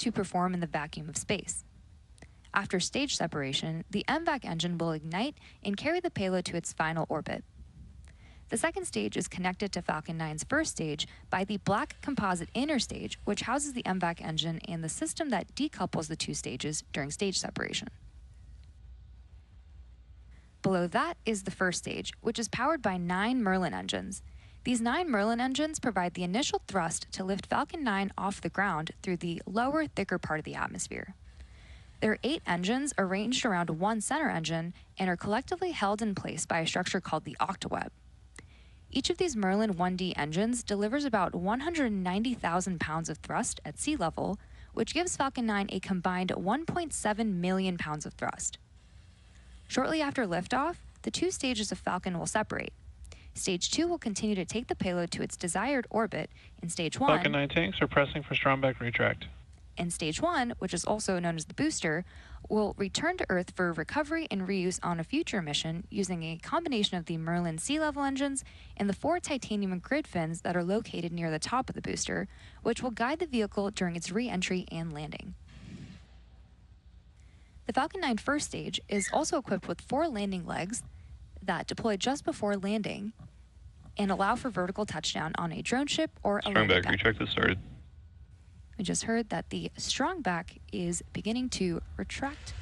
to perform in the vacuum of space. After stage separation, the MVAC engine will ignite and carry the payload to its final orbit. The second stage is connected to Falcon 9's first stage by the black composite inner stage, which houses the MVAC engine and the system that decouples the two stages during stage separation. Below that is the first stage, which is powered by 9 Merlin engines. These 9 Merlin engines provide the initial thrust to lift Falcon 9 off the ground through the lower, thicker part of the atmosphere. There are 8 engines arranged around one center engine and are collectively held in place by a structure called the octaweb. Each of these Merlin 1D engines delivers about 190,000 pounds of thrust at sea level, which gives Falcon 9 a combined 1.7 million pounds of thrust. Shortly after liftoff, the two stages of Falcon will separate. Stage 2 will continue to take the payload to its desired orbit, and Stage 1... Falcon 9 tanks are pressing for strongback retract. And Stage 1, which is also known as the booster, will return to Earth for recovery and reuse on a future mission using a combination of the Merlin sea level engines and the 4 titanium grid fins that are located near the top of the booster, which will guide the vehicle during its re-entry and landing. The Falcon 9 first stage is also equipped with 4 landing legs that deploy just before landing and allow for vertical touchdown on a drone ship or a landing pad. Strongback retract has started. We just heard that the strongback is beginning to retract.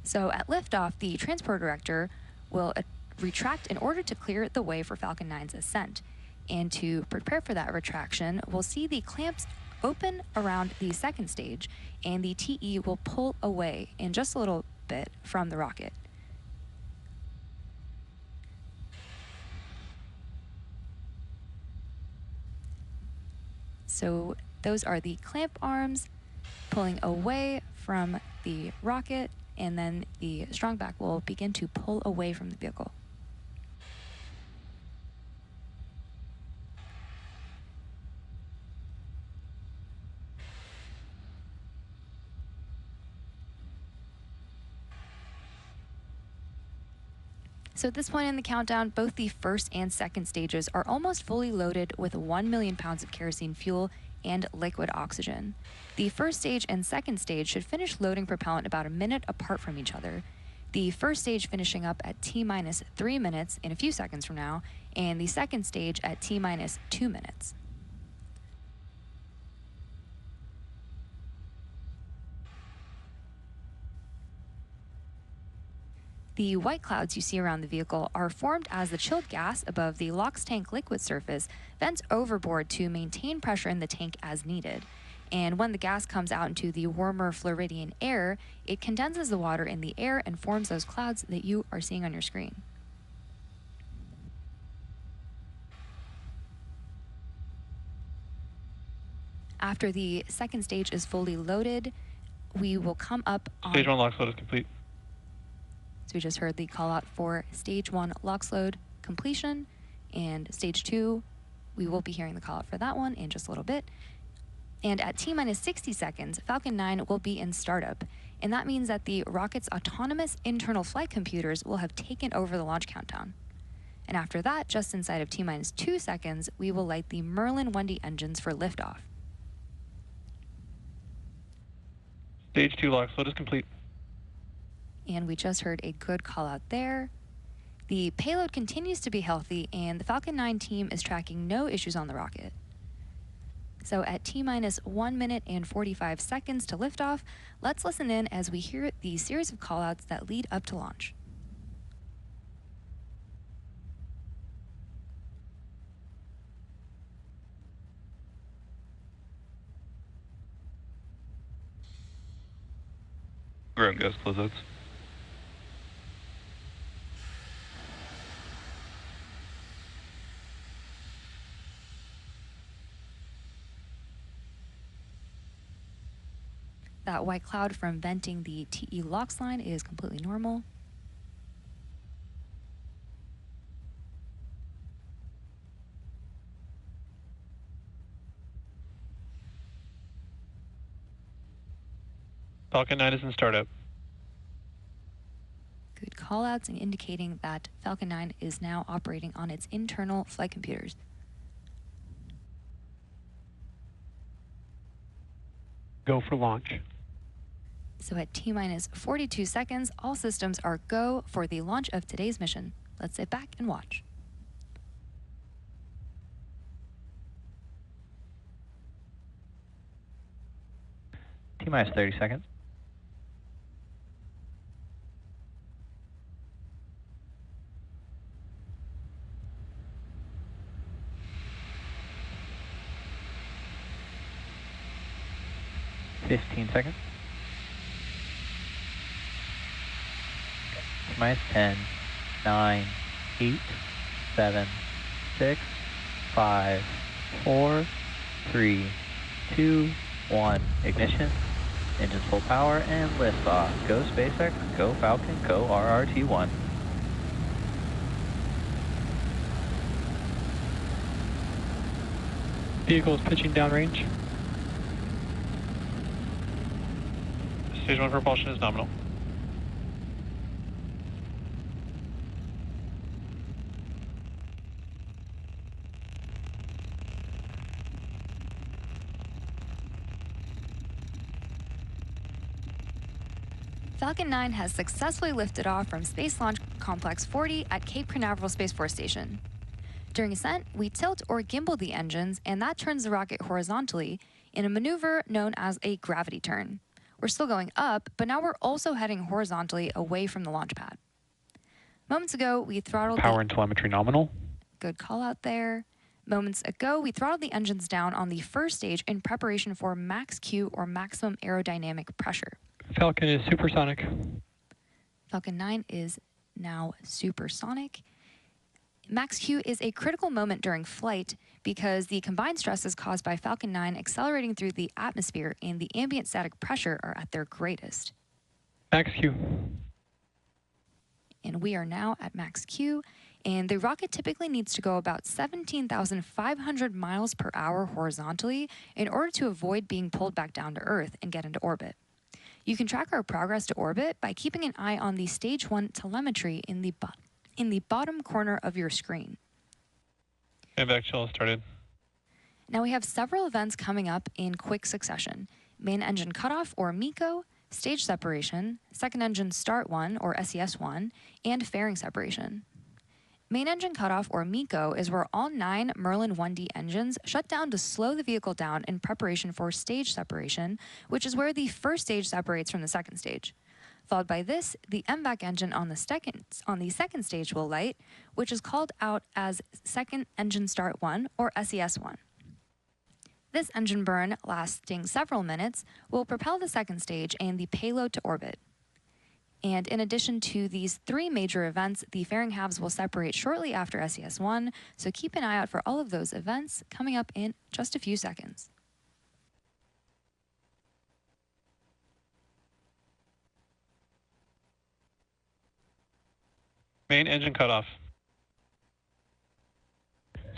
So at liftoff, the transport director will retract in order to clear the way for Falcon 9's ascent. And to prepare for that retraction, we'll see the clamps open around the second stage, and the TE will pull away in just a little bit from the rocket. So those are the clamp arms pulling away from the rocket, and then the strongback will begin to pull away from the vehicle. So at this point in the countdown, both the first and second stages are almost fully loaded with 1 million pounds of kerosene fuel and liquid oxygen. The first stage and second stage should finish loading propellant about a minute apart from each other. The first stage finishing up at T-minus 3 minutes in a few seconds from now, and the second stage at T-minus 2 minutes. The white clouds you see around the vehicle are formed as the chilled gas above the LOX tank liquid surface vents overboard to maintain pressure in the tank as needed. And when the gas comes out into the warmer Floridian air, it condenses the water in the air and forms those clouds that you are seeing on your screen. After the second stage is fully loaded, we will come up on... Stage 1 LOX load is complete. So we just heard the call out for Stage 1 LOX load completion, and Stage 2, we will be hearing the call out for that one in just a little bit. And at T-minus 60 seconds, Falcon 9 will be in startup, and that means that the rocket's autonomous internal flight computers will have taken over the launch countdown. And after that, just inside of T-minus 2 seconds, we will light the Merlin 1D engines for liftoff. Stage 2 LOX load is complete. And we just heard a good call out there. The payload continues to be healthy, and the Falcon 9 team is tracking no issues on the rocket. So at T-minus 1 minute and 45 seconds to liftoff, let's listen in as we hear the series of callouts that lead up to launch. Ground gas closeouts. That white cloud from venting the TE LOX line is completely normal. Falcon 9 is in startup. callouts and indicating that Falcon 9 is now operating on its internal flight computers. Go for launch. So at T-minus 42 seconds, all systems are go for the launch of today's mission. Let's sit back and watch. T-minus 30 seconds. -15 seconds. T-minus 10, 9, 8, 7, 6, 5, 4, 3, 2, 1. Ignition. Engines full power and liftoff. Go SpaceX, go Falcon, go RRT-1. Vehicle is pitching downrange. Stage 1 propulsion is nominal. Falcon 9 has successfully lifted off from Space Launch Complex 40 at Cape Canaveral Space Force Station. During ascent, we tilt or gimbal the engines, and that turns the rocket horizontally in a maneuver known as a gravity turn. We're still going up, but now we're also heading horizontally away from the launch pad. Moments ago, we throttled Power and telemetry nominal. Good call out there. Moments ago, we throttled the engines down on the first stage in preparation for max Q, or maximum aerodynamic pressure. Falcon is supersonic. Falcon 9 is now supersonic. Max Q is a critical moment during flight because the combined stresses caused by Falcon 9 accelerating through the atmosphere and the ambient static pressure are at their greatest. Max Q. And we are now at max Q, and the rocket typically needs to go about 17,500 miles per hour horizontally in order to avoid being pulled back down to Earth and get into orbit. You can track our progress to orbit by keeping an eye on the Stage 1 telemetry in the bottom corner of your screen. And back chill started. Now we have several events coming up in quick succession. Main engine cutoff, or MECO, stage separation, second engine start 1, or SES1, and fairing separation. Main engine cutoff, or MECO, is where all 9 Merlin 1D engines shut down to slow the vehicle down in preparation for stage separation, which is where the first stage separates from the second stage. Followed by this, the MVAC engine on the second stage will light, which is called out as second engine start 1, or SES1. This engine burn, lasting several minutes, will propel the second stage and the payload to orbit. And in addition to these 3 major events, the fairing halves will separate shortly after SES1, so keep an eye out for all of those events coming up in just a few seconds. Main engine cutoff.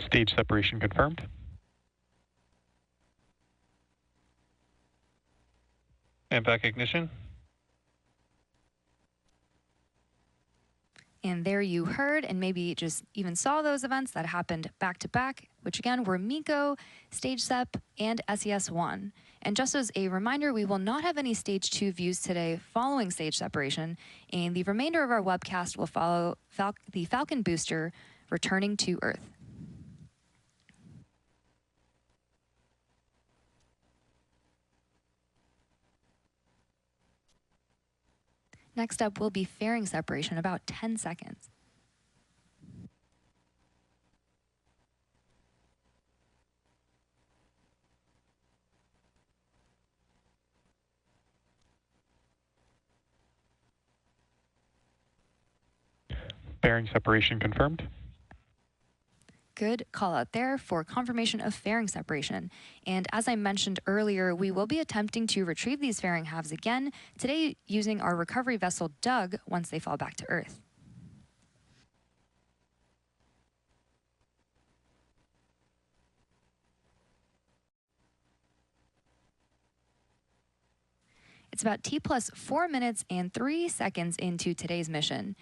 Stage separation confirmed. And back ignition. And there you heard and maybe just even saw those events that happened back to back, which again were MECO, Stage Sep, and SES1. And just as a reminder, we will not have any Stage 2 views today following stage separation, and the remainder of our webcast will follow the Falcon booster returning to Earth. Next up will be fairing separation, about 10 seconds. Fairing separation confirmed. Good call out there for confirmation of fairing separation. And as I mentioned earlier, we will be attempting to retrieve these fairing halves again today using our recovery vessel Doug once they fall back to Earth. It's about T plus 4 minutes and 3 seconds into today's mission.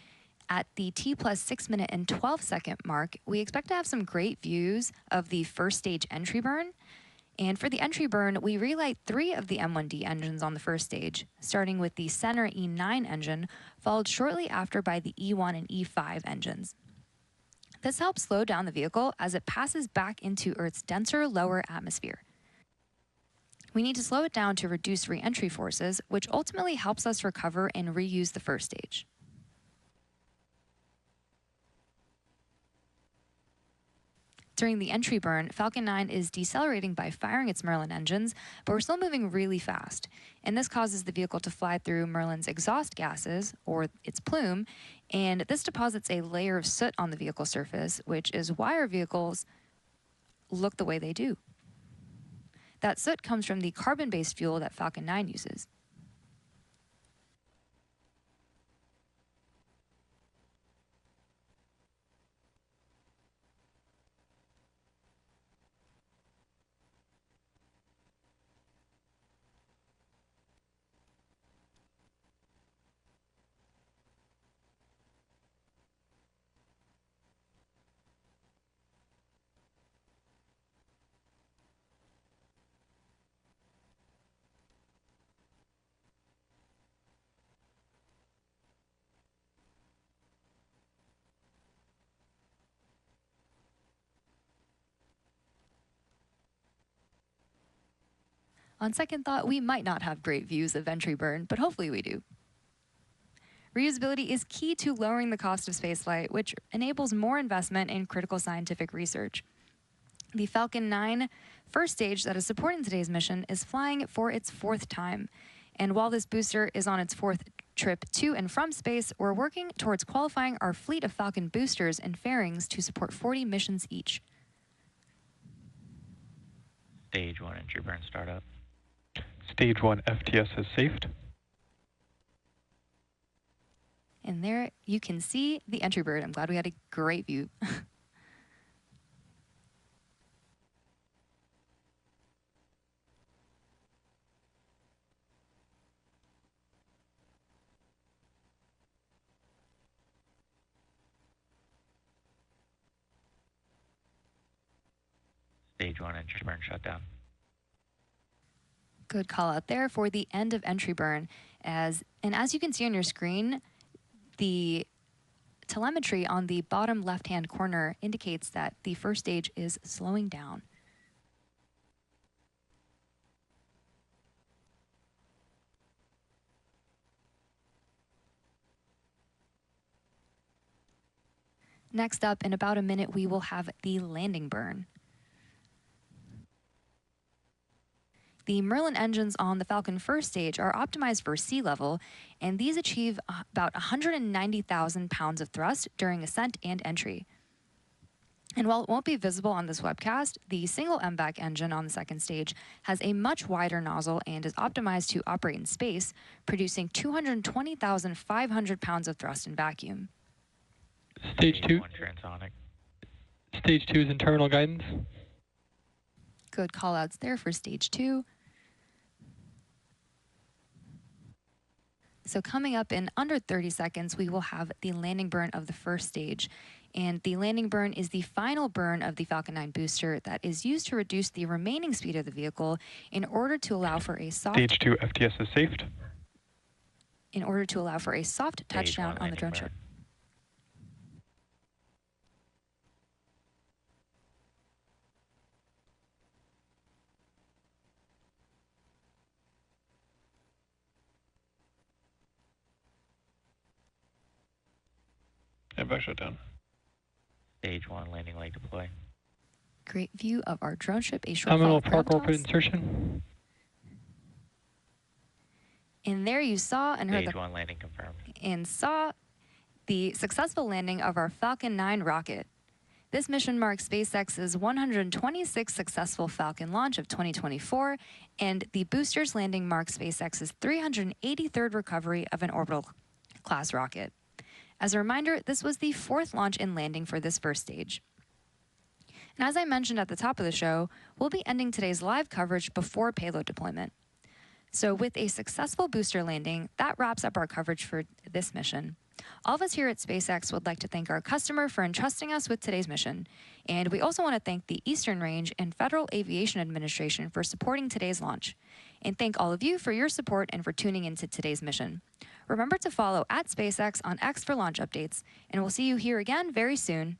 At the T plus 6 minute and 12 second mark, we expect to have some great views of the first stage entry burn. And for the entry burn, we relight 3 of the M1D engines on the first stage, starting with the center E9 engine, followed shortly after by the E1 and E5 engines. This helps slow down the vehicle as it passes back into Earth's denser lower atmosphere. We need to slow it down to reduce re-entry forces, which ultimately helps us recover and reuse the first stage. During the entry burn, Falcon 9 is decelerating by firing its Merlin engines, but we're still moving really fast. And this causes the vehicle to fly through Merlin's exhaust gases, or its plume, and this deposits a layer of soot on the vehicle surface, which is why our vehicles look the way they do. That soot comes from the carbon-based fuel that Falcon 9 uses. On second thought, we might not have great views of entry burn, but hopefully we do. Reusability is key to lowering the cost of spaceflight, which enables more investment in critical scientific research. The Falcon 9 first stage that is supporting today's mission is flying for its 4th time. And while this booster is on its 4th trip to and from space, we're working towards qualifying our fleet of Falcon boosters and fairings to support 40 missions each. Stage 1 entry burn startup. Stage 1 FTS is safed. And there you can see the entry bird. I'm glad we had a great view. Stage 1 entry burn shutdown. Good call out there for the end of entry burn. As you can see on your screen, the telemetry on the bottom left-hand corner indicates that the first stage is slowing down. Next up, in about a minute, we will have the landing burn. The Merlin engines on the Falcon first stage are optimized for sea level, and these achieve about 190,000 pounds of thrust during ascent and entry. And while it won't be visible on this webcast, the single MVAC engine on the second stage has a much wider nozzle and is optimized to operate in space, producing 220,500 pounds of thrust in vacuum. Stage 2. Transonic. Stage 2 is internal guidance. Good callouts there for stage 2. So coming up in under 30 seconds, we will have the landing burn of the first stage. And the landing burn is the final burn of the Falcon 9 booster that is used to reduce the remaining speed of the vehicle in order to allow for a soft... Stage 2 FTS is safed. In order to allow for a soft touchdown on the drone ship. And back shutdown. Stage 1 landing leg deploy. Great view of our drone ship, a short Nominal follow-up park orbit toss. insertion. And there you saw and heard Stage 1 landing confirmed. and saw the successful landing of our Falcon 9 rocket. This mission marks SpaceX's 126th successful Falcon launch of 2024, and the booster's landing marks SpaceX's 383rd recovery of an Orbital-class rocket. As a reminder, this was the 4th launch and landing for this first stage. And as I mentioned at the top of the show, we'll be ending today's live coverage before payload deployment. So with a successful booster landing, that wraps up our coverage for this mission. All of us here at SpaceX would like to thank our customer for entrusting us with today's mission. And we also want to thank the Eastern Range and Federal Aviation Administration for supporting today's launch. And thank all of you for your support and for tuning into today's mission. Remember to follow @SpaceX on X for launch updates, and we'll see you here again very soon.